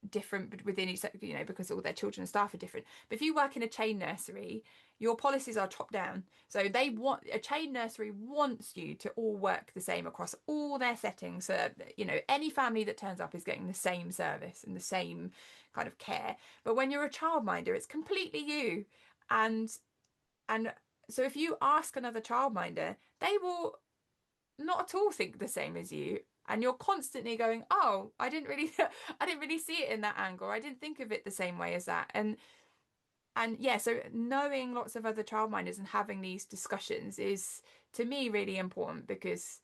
S1: different within each, because all their children and staff are different. But if you work in a chain nursery, your policies are top down. So a chain nursery wants you to all work the same across all their settings. So, any family that turns up is getting the same service and the same kind of care. But when you're a childminder, it's completely you. And and so if you ask another childminder, they will not at all think the same as you, and you're constantly going, oh, I didn't really I didn't really see it in that angle, I didn't think of it the same way as that. And yeah, so knowing lots of other childminders and having these discussions is, to me, really important, because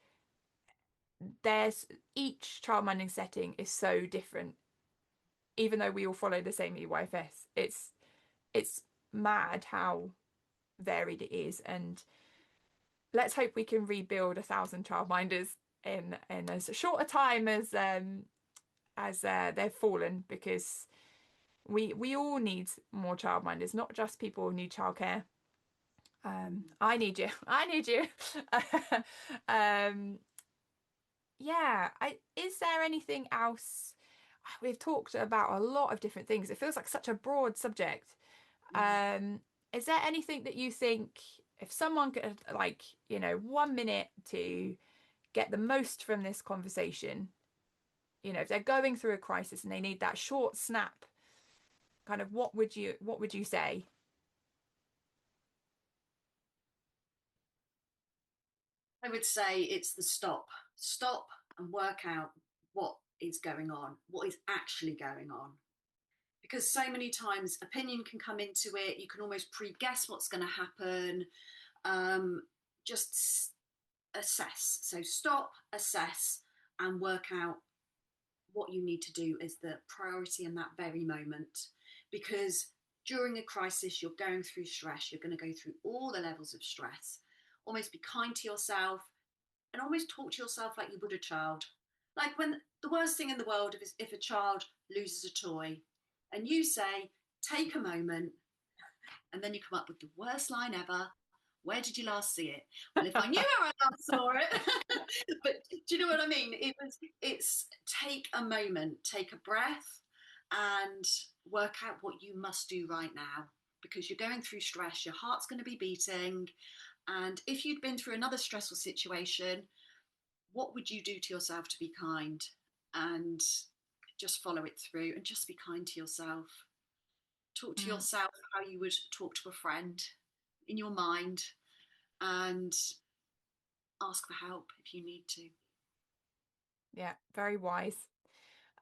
S1: there's each childminding setting is so different, even though we all follow the same EYFS. It's mad how varied it is. And let's hope we can rebuild 1,000 childminders in as short a time as they've fallen, because we all need more childminders, not just people who need childcare. I need you. I need you. um, yeah. Is there anything else? We've talked about a lot of different things. It feels like such a broad subject. Um, is there anything that you think, if someone could, like, 1 minute to get the most from this conversation, if they're going through a crisis and they need that short snap, kind of, what would you say?
S2: I would say it's the stop and work out what is going on, what is actually going on. Because so many times opinion can come into it, you can almost pre-guess what's going to happen. um, just assess. So stop, assess, and work out what you need to do as the priority in that very moment. Because during a crisis, you're going through stress, you're going to go through all the levels of stress. Almost be kind to yourself, and almost talk to yourself like you would a child. Like, when the worst thing in the world is if a child loses a toy, and you say, take a moment, and then you come up with the worst line ever. Where did you last see it? Well, if I knew where I last saw it. But do you know what I mean? It's take a moment, take a breath, and work out what you must do right now, because you're going through stress, your heart's going to be beating. And if you'd been through another stressful situation, what would you do to yourself to be kind? And just follow it through, and just be kind to yourself. Talk to
S1: Mm,
S2: yourself how you would talk to a friend in your mind, and ask for help if you need to.
S1: yeah, very wise.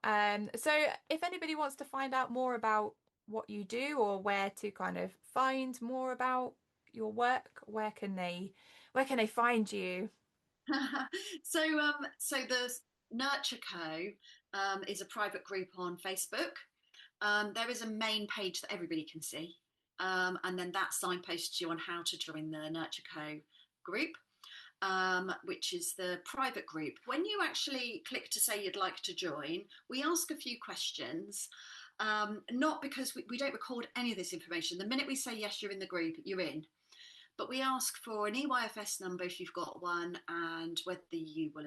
S1: So if anybody wants to find out more about what you do, or where to kind of find more about your work, where can they find you?
S2: So the Nurture Co. Is a private group on Facebook. There is a main page that everybody can see, and then that signposts you on how to join the Nurture Co. group, which is the private group. When you actually click to say you'd like to join, we ask a few questions. Not because we don't record any of this information. The minute we say yes, you're in the group, you're in. But we ask for an EYFS number if you've got one, and whether you will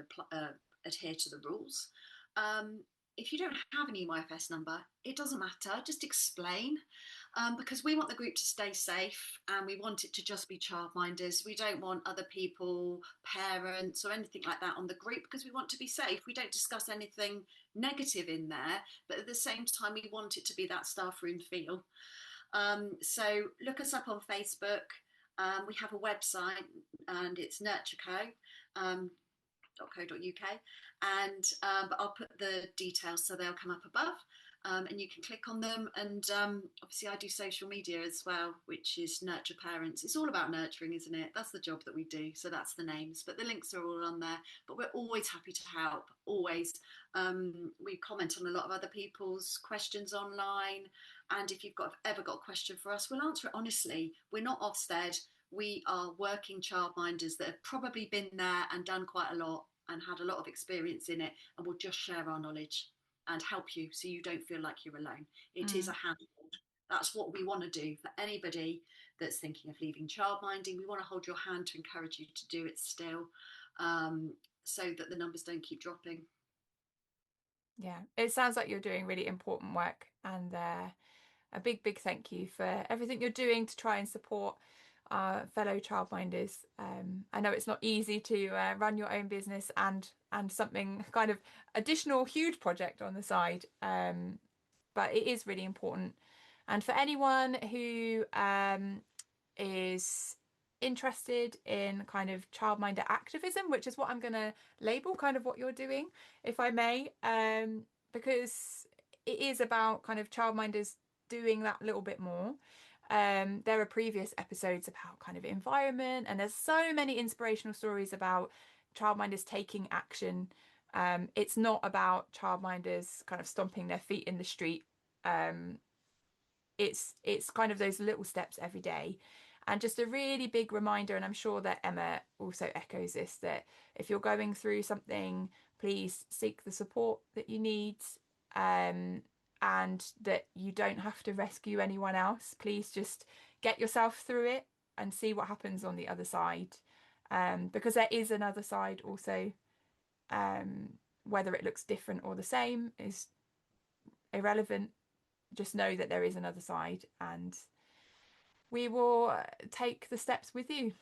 S2: adhere to the rules. Um, if you don't have an EYFS number, it doesn't matter, just explain. Because we want the group to stay safe, and we want it to just be childminders. We don't want other people, parents, or anything like that on the group, because we want to be safe. We don't discuss anything negative in there, but at the same time, we want it to be that staff room feel. So look us up on Facebook. We have a website, and it's nurtureco. .co.uk, and but I'll put the details so they'll come up above, and you can click on them. And obviously I do social media as well, which is Nurture Parents. It's all about nurturing, isn't it? That's the job that we do, so that's the names, but the links are all on there. But we're always happy to help, always. We comment on a lot of other people's questions online. And if you've ever got a question for us, we'll answer it honestly. We're not Ofsted. We are working childminders that have probably been there and done quite a lot and had a lot of experience in it, and we'll just share our knowledge and help you so you don't feel like you're alone. It is a handhold. That's what we want to do for anybody that's thinking of leaving childminding. We want to hold your hand to encourage you to do it still, so that the numbers don't keep dropping.
S1: Yeah, it sounds like you're doing really important work, and a big thank you for everything you're doing to try and support our fellow childminders. I know it's not easy to run your own business and something kind of additional huge project on the side, but it is really important. And for anyone who is interested in kind of childminder activism, which is what I'm going to label kind of what you're doing, if I may, because it is about kind of childminders doing that little bit more. There are previous episodes about kind of environment, and there's so many inspirational stories about childminders taking action. It's not about childminders kind of stomping their feet in the street. It's kind of those little steps every day. And just a really big reminder, and I'm sure that Emma also echoes this, that if you're going through something, please seek the support that you need, and that you don't have to rescue anyone else. Please just get yourself through it and see what happens on the other side, because there is another side also. Whether it looks different or the same is irrelevant. Just know that there is another side, and we will take the steps with you.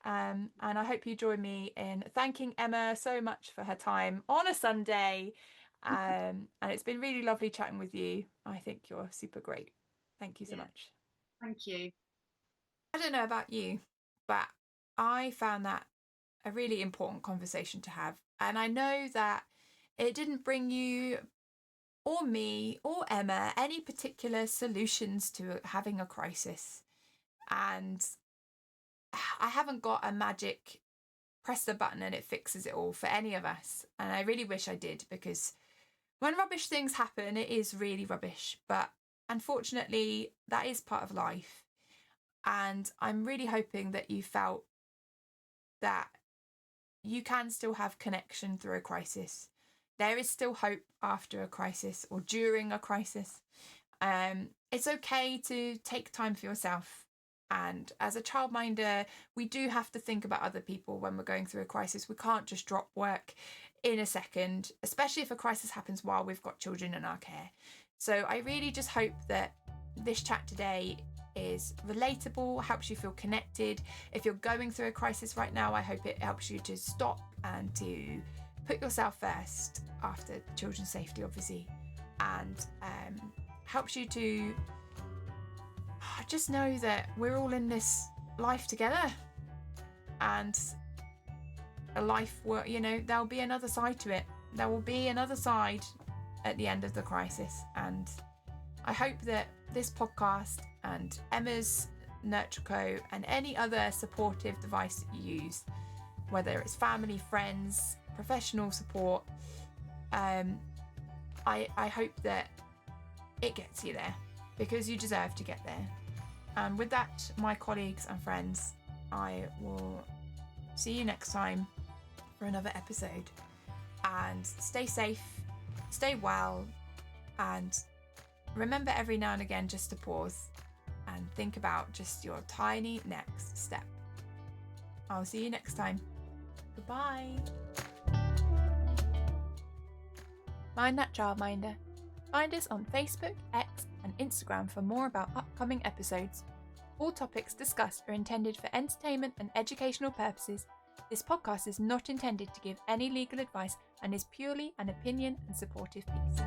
S1: And I hope you join me in thanking Emma so much for her time on a Sunday. And it's been really lovely chatting with you. I think you're super great. Thank you so much.
S2: Thank you.
S1: I don't know about you, but I found that a really important conversation to have. And I know that it didn't bring you or me or Emma any particular solutions to having a crisis. And I haven't got a magic press the button and it fixes it all for any of us. And I really wish I did, because when rubbish things happen, it is really rubbish. But unfortunately, that is part of life. And I'm really hoping that you felt that you can still have connection through a crisis. There is still hope after a crisis or during a crisis. It's okay to take time for yourself. And as a childminder, we do have to think about other people when we're going through a crisis. We can't just drop work in a second, especially if a crisis happens while we've got children in our care. So I really just hope that this chat today is relatable, helps you feel connected. If you're going through a crisis right now, I hope it helps you to stop and to put yourself first, after children's safety, obviously, and helps you to just know that we're all in this life together, and a life where, there'll be another side to it. There will be another side at the end of the crisis. And I hope that this podcast and Emma's Nurture Co and any other supportive device that you use, whether it's family, friends, professional support, I hope that it gets you there, because you deserve to get there. And with that, my colleagues and friends, I will see you next time for another episode. And stay safe, stay well, and remember every now and again just to pause and think about just your tiny next step. I'll see you next time. Goodbye. Mind that childminder. Find us on Facebook, X, and Instagram for more about upcoming episodes. All topics discussed are intended for entertainment and educational purposes. This podcast is not intended to give any legal advice and is purely an opinion and supportive piece.